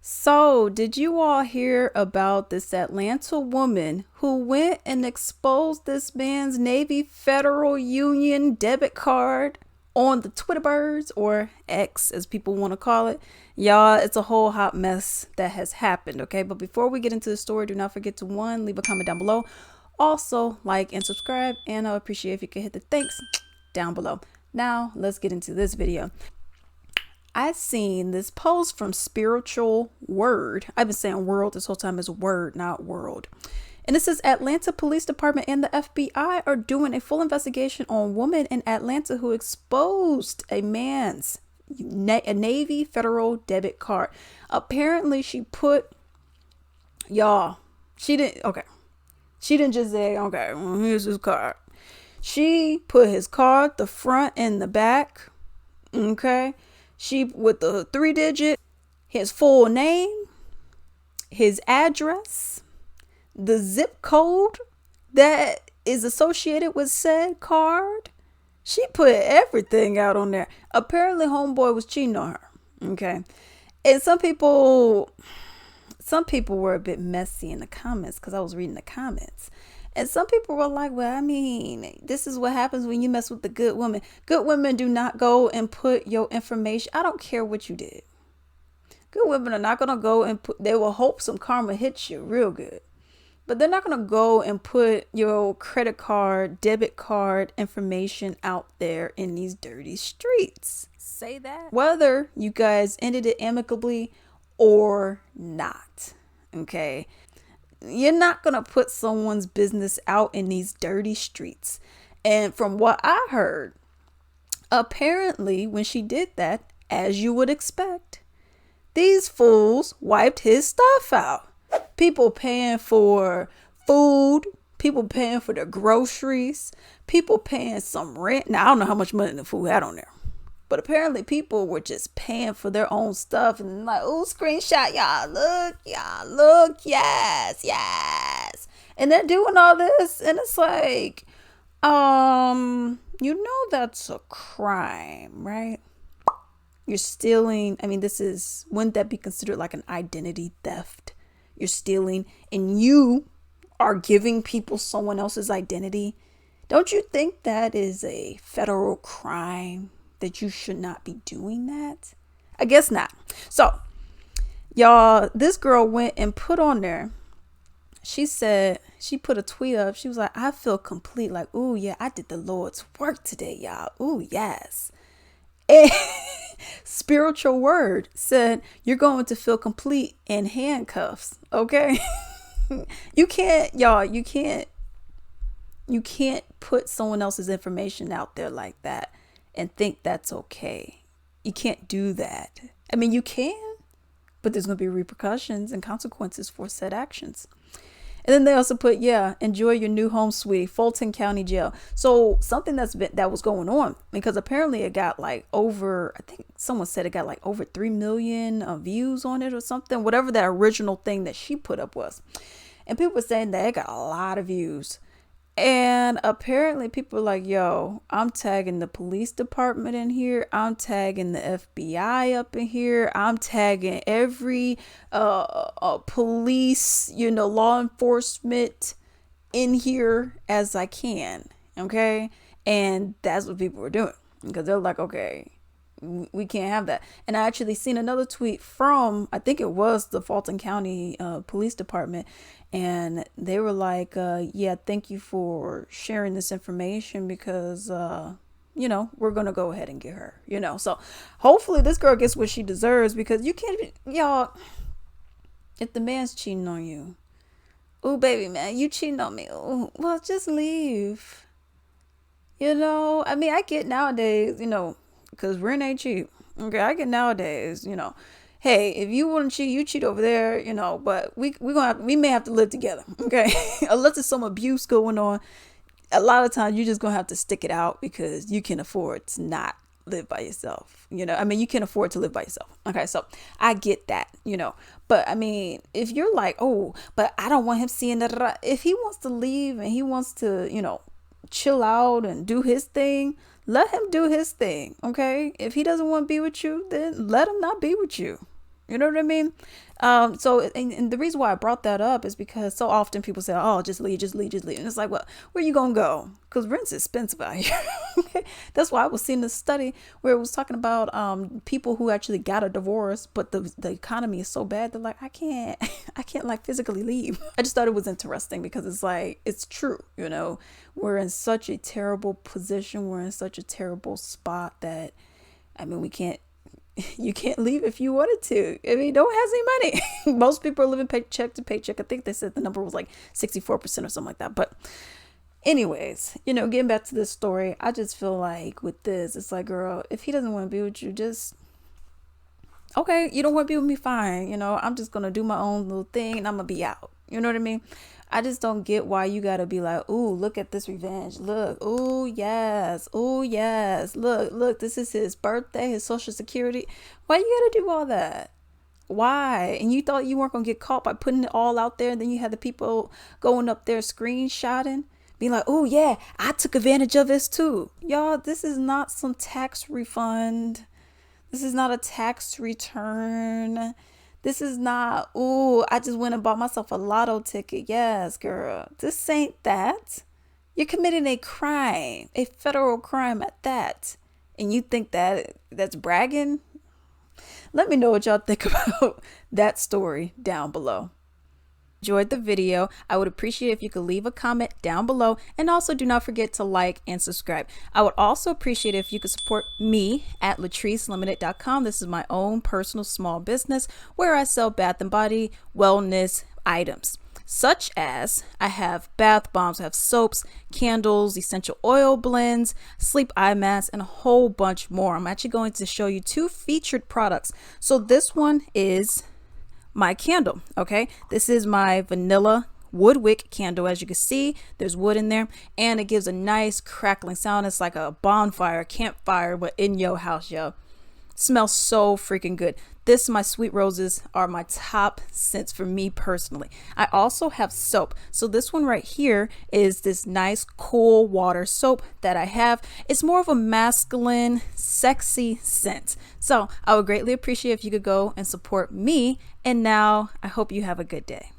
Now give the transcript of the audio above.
So, did you all hear about this Atlanta woman who went and exposed this man's Navy Federal Union debit card on the Twitterbirds, or X as people want to call it? Y'all, it's a whole hot mess that has happened, okay? But before we get into the story, do not forget to leave a comment down below. Also, like and subscribe, and I appreciate if you could hit the thanks down below. Now, let's get into this video. I seen this post from Spiritual Word. I've been saying world this whole time is word, not world. And it says Atlanta Police Department and the FBI are doing a full investigation on a woman in Atlanta who exposed a Navy Federal debit card. Apparently she didn't just say, okay, well, here's his card. She put his card, the front and the back. Okay. She, with the 3-digit, his full name, his address, the zip code that is associated with said card. She put everything out on there. Apparently, homeboy was cheating on her. Okay. And some people were a bit messy in the comments because I was reading the comments. And some people were like, well, I mean, this is what happens when you mess with the good woman. Good women do not go and put your information. I don't care what you did. Good women are not going to go and they will hope some karma hits you real good. But they're not going to go and put your credit card, debit card information out there in these dirty streets. Say that. Whether you guys ended it amicably or not. Okay. You're not going to put someone's business out in these dirty streets. And from what I heard, apparently when she did that, as you would expect, these fools wiped his stuff out. People paying for food, people paying for their groceries, people paying some rent. Now, I don't know how much money the fool had on there. But apparently people were just paying for their own stuff and like, oh, screenshot, y'all, look, yes. And they're doing all this. And it's like, that's a crime, right? You're stealing. I mean, wouldn't that be considered like an identity theft? You're stealing and you are giving people someone else's identity. Don't you think that is a federal crime? That you should not be doing that? I guess not. So, y'all, this girl went and put on there. She said, she put a tweet up. She was like, I feel complete. Like, ooh, yeah, I did the Lord's work today, y'all. Ooh, yes. And Spiritual Word said, you're going to feel complete in handcuffs. Okay. You can't put someone else's information out there like that and think that's okay. You can't do that. I mean, you can, but there's going to be repercussions and consequences for said actions. And then they also put, enjoy your new home, sweetie, Fulton County Jail. So something that was going on, because apparently it got like over, I think someone said it got like over 3 million views on it or something, whatever that original thing that she put up was. And people were saying that it got a lot of views. And apparently people are like, yo, I'm tagging the police department in here. I'm tagging the FBI up in here. I'm tagging every police, law enforcement in here as I can. Okay. And that's what people were doing because they're like, okay, we can't have that. And I actually seen another tweet from, I think it was the Fulton County Police Department. And they were like, thank you for sharing this information because, we're going to go ahead and get her, So hopefully this girl gets what she deserves because you can't, y'all, if the man's cheating on you, ooh, baby, man, you cheating on me. Ooh, well, just leave. I mean, I get nowadays, because rent ain't cheap. Okay, I get nowadays, hey, if you want to cheat, you cheat over there, but we may have to live together. Okay. Unless there's some abuse going on. A lot of times you're just going to have to stick it out because you can afford to not live by yourself. I mean, you can afford to live by yourself. Okay. So I get that, but I mean, if you're like, oh, but I don't want him seeing that. If he wants to leave and he wants to, chill out and do his thing, let him do his thing. Okay. If he doesn't want to be with you, then let him not be with you. You know what I mean? And the reason why I brought that up is because so often people say, oh, just leave, just leave, just leave. And it's like, well, where you going to go? Because rent's expensive out here. That's why I was seeing this study where it was talking about people who actually got a divorce, but the economy is so bad. They're like, I can't like physically leave. I just thought it was interesting because it's like, it's true. You know, we're in such a terrible position. We're in such a terrible spot that, I mean, you can't leave if you wanted to. I mean, don't have any money. Most people are living paycheck to paycheck. I think they said the number was like 64% or something like that. But anyways, you know, getting back to this story, I just feel like with this, it's like, girl, if he doesn't want to be with you, just, okay, you don't want to be with me, fine. You know, I'm just going to do my own little thing and I'm going to be out. You know what I mean? I just don't get why you got to be like, ooh, look at this revenge. Look, ooh, yes. Ooh, yes. Look, this is his birthday, his social security. Why you got to do all that? Why? And you thought you weren't going to get caught by putting it all out there. And then you had the people going up there screenshotting, being like, oh, yeah, I took advantage of this too. Y'all, this is not some tax refund. This is not a tax return. This is not, ooh, I just went and bought myself a lotto ticket. Yes, girl. This ain't that. You're committing a crime, a federal crime at that. And you think that's bragging? Let me know what y'all think about that story down below. Enjoyed the video. I would appreciate if you could leave a comment down below, and also do not forget to like and subscribe. I would also appreciate if you could support me at latricelimited.com. This is my own personal small business where I sell bath and body wellness items, such as I have bath bombs, I have soaps, candles, essential oil blends, sleep eye masks, and a whole bunch more. I'm actually going to show you 2 featured products. So this one is my candle. Okay, this is my vanilla wood wick candle. As you can see, there's wood in there and it gives a nice crackling sound. It's like a bonfire, campfire, but in your house, yo. Smells so freaking good. This, my sweet roses, are my top scents for me personally. I also have soap. So this one right here is this nice cool water soap that I have. It's more of a masculine, sexy scent. So I would greatly appreciate if you could go and support me. And now I hope you have a good day.